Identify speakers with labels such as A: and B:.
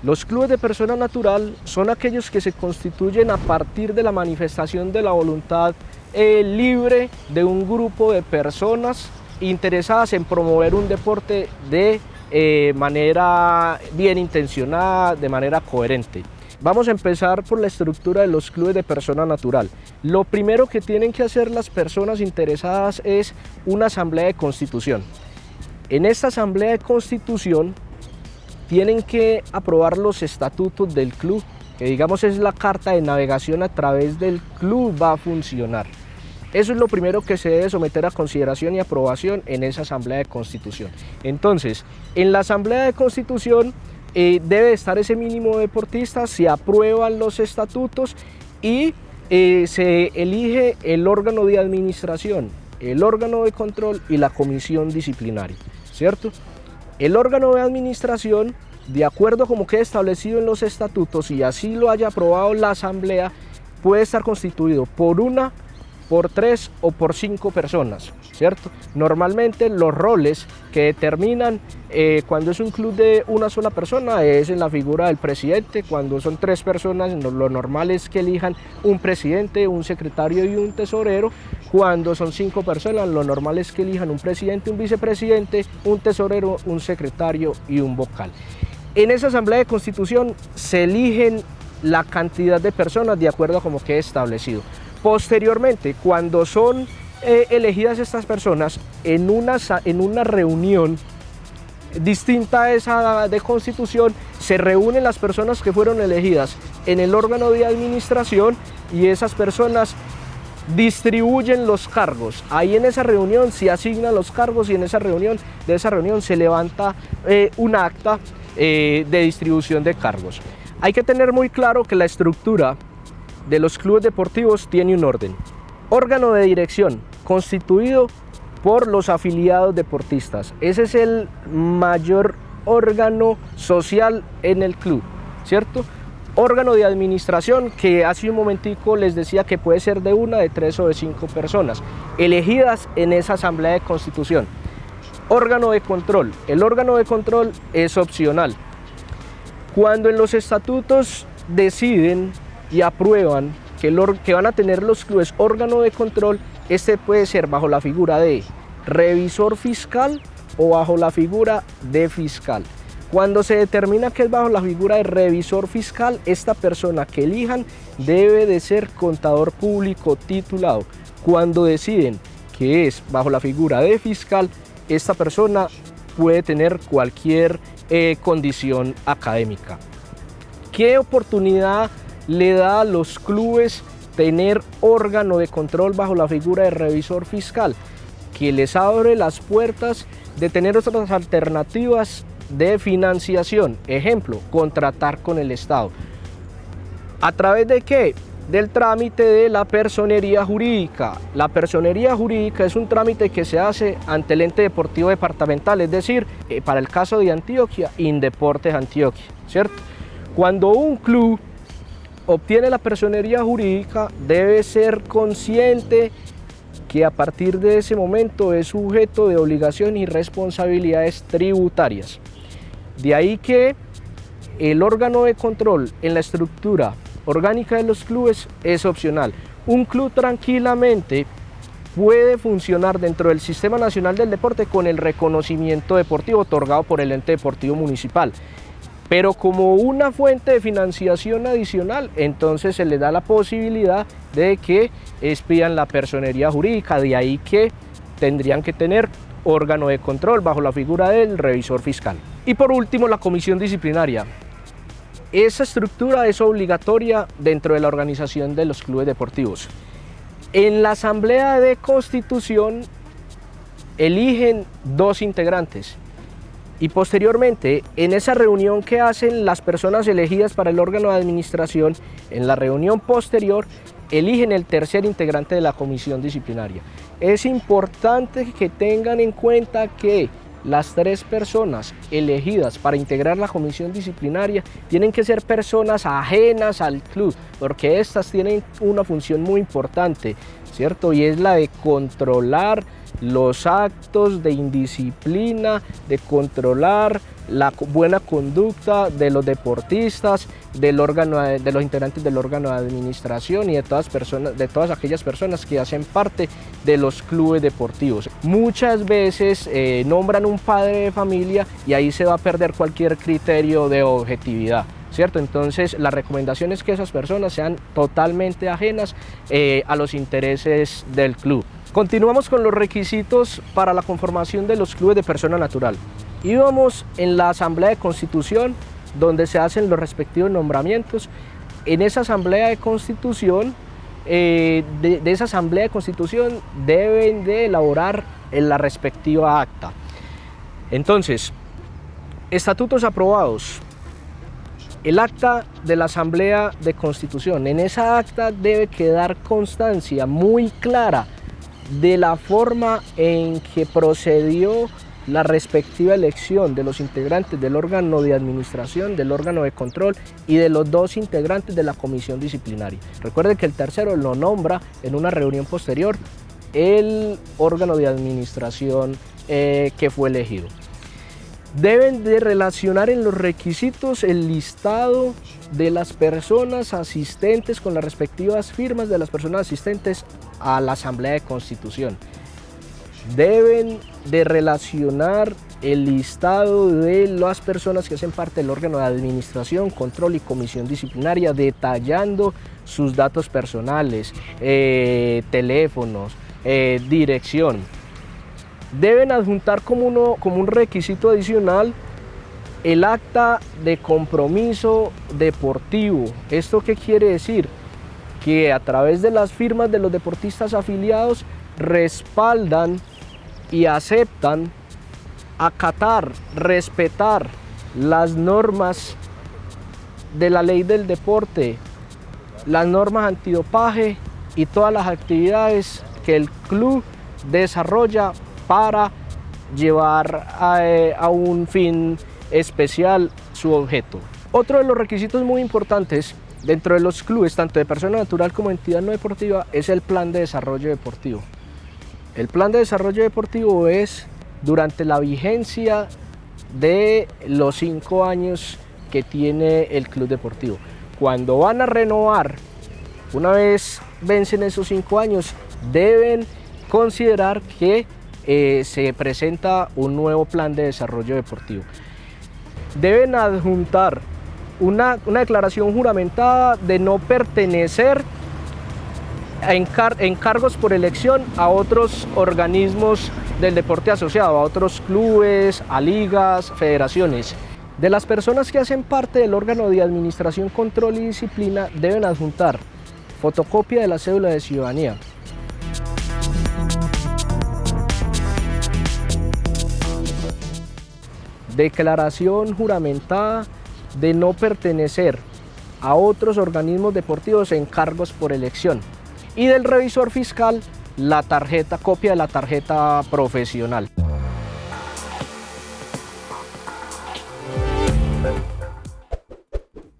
A: Los clubes de persona natural son aquellos que se constituyen a partir de la manifestación de la voluntad libre de un grupo de personas interesadas en promover un deporte de manera bien intencionada, de manera coherente. Vamos a empezar por la estructura de los clubes de persona natural. Lo primero que tienen que hacer las personas interesadas es una asamblea de constitución. En esta asamblea de constitución tienen que aprobar los estatutos del club, que digamos es la carta de navegación a través del club va a funcionar. Eso es lo primero que se debe someter a consideración y aprobación en esa asamblea de constitución. Entonces, en la asamblea de constitución debe estar ese mínimo de deportistas, se aprueban los estatutos y se elige el órgano de administración, el órgano de control y la comisión disciplinaria, ¿cierto? El órgano de administración, de acuerdo como quede establecido en los estatutos y así lo haya aprobado la asamblea, puede estar constituido por una, por 3 o por 5 personas, ¿cierto? Normalmente los roles que determinan cuando es un club de una sola persona es en la figura del presidente. Cuando son 3 personas, lo normal es que elijan un presidente, un secretario y un tesorero. Cuando son 5 personas, lo normal es que elijan un presidente, un vicepresidente, un tesorero, un secretario y un vocal. En esa asamblea de constitución se eligen la cantidad de personas de acuerdo a como quede establecido. Posteriormente, cuando son elegidas estas personas en una reunión distinta a esa de constitución, se reúnen las personas que fueron elegidas en el órgano de administración y esas personas distribuyen los cargos. Ahí en esa reunión se asignan los cargos y en esa reunión se levanta un acta de distribución de cargos. Hay que tener muy claro que la estructura de los clubes deportivos tiene un orden. Órgano de dirección, constituido por los afiliados deportistas. Ese es el mayor órgano social en el club, ¿cierto? Órgano de administración, que hace un momentico les decía que puede ser de 1, de 3 o de 5 personas, elegidas en esa asamblea de constitución. Órgano de control. El órgano de control es opcional. Cuando en los estatutos deciden y aprueban que van a tener los clubes órgano de control, este puede ser bajo la figura de revisor fiscal o bajo la figura de fiscal. Cuando se determina que es bajo la figura de revisor fiscal, esta persona que elijan debe de ser contador público titulado. Cuando deciden que es bajo la figura de fiscal, esta persona puede tener cualquier condición académica. ¿Qué oportunidad le da a los clubes tener órgano de control bajo la figura de revisor fiscal? Que les abre las puertas de tener otras alternativas de financiación. Ejemplo, contratar con el Estado. ¿A través de qué? Del trámite de la personería jurídica. La personería jurídica es un trámite que se hace ante el ente deportivo departamental, es decir, para el caso de Antioquia, Indeportes Antioquia, ¿cierto? Cuando un club obtiene la personería jurídica, debe ser consciente que a partir de ese momento es sujeto de obligación y responsabilidades tributarias. De ahí que el órgano de control en la estructura orgánica de los clubes es opcional. Un club tranquilamente puede funcionar dentro del Sistema Nacional del Deporte con el reconocimiento deportivo otorgado por el ente deportivo municipal. Pero como una fuente de financiación adicional, entonces se les da la posibilidad de que expidan la personería jurídica, de ahí que tendrían que tener órgano de control bajo la figura del revisor fiscal. Y por último, la comisión disciplinaria. Esa estructura es obligatoria dentro de la organización de los clubes deportivos. En la asamblea de constitución eligen 2 integrantes. Y posteriormente, en esa reunión que hacen las personas elegidas para el órgano de administración, en la reunión posterior, eligen el tercer integrante de la comisión disciplinaria. Es importante que tengan en cuenta que las 3 personas elegidas para integrar la comisión disciplinaria tienen que ser personas ajenas al club, porque estas tienen una función muy importante, ¿cierto? Y es la de controlar los actos de indisciplina, de controlar la buena conducta de los deportistas, de los integrantes del órgano de administración y de todas aquellas personas que hacen parte de los clubes deportivos. Muchas veces nombran un padre de familia y ahí se va a perder cualquier criterio de objetividad, ¿cierto? Entonces la recomendación es que esas personas sean totalmente ajenas a los intereses del club. Continuamos con los requisitos para la conformación de los clubes de persona natural. Íbamos en la asamblea de constitución, donde se hacen los respectivos nombramientos. En esa asamblea de constitución, de esa asamblea de constitución deben de elaborar la respectiva acta. Entonces, estatutos aprobados. El acta de la asamblea de constitución. En esa acta debe quedar constancia muy clara de la forma en que procedió la respectiva elección de los integrantes del órgano de administración, del órgano de control y de los 2 integrantes de la comisión disciplinaria. Recuerden que el tercero lo nombra en una reunión posterior el órgano de administración que fue elegido. Deben de relacionar en los requisitos el listado de las personas asistentes con las respectivas firmas de las personas asistentes a la asamblea de constitución. Deben de relacionar el listado de las personas que hacen parte del órgano de administración, control y comisión disciplinaria, detallando sus datos personales, teléfonos, dirección. Deben adjuntar como un requisito adicional el acta de compromiso deportivo. ¿Esto qué quiere decir? Que a través de las firmas de los deportistas afiliados respaldan y aceptan acatar, respetar las normas de la ley del deporte, las normas antidopaje y todas las actividades que el club desarrolla para llevar a un fin especial su objeto. Otro de los requisitos muy importantes dentro de los clubes, tanto de persona natural como de entidad no deportiva, es el plan de desarrollo deportivo. El plan de desarrollo deportivo es durante la vigencia de los 5 años que tiene el club deportivo. Cuando van a renovar, una vez vencen esos 5 años, deben considerar que se presenta un nuevo plan de desarrollo deportivo. Deben adjuntar una declaración juramentada de no pertenecer en cargos por elección a otros organismos del deporte asociado, a otros clubes, a ligas, federaciones. De las personas que hacen parte del órgano de administración, control y disciplina deben adjuntar fotocopia de la cédula de ciudadanía, declaración juramentada de no pertenecer a otros organismos deportivos en cargos por elección, y del revisor fiscal copia de la tarjeta profesional.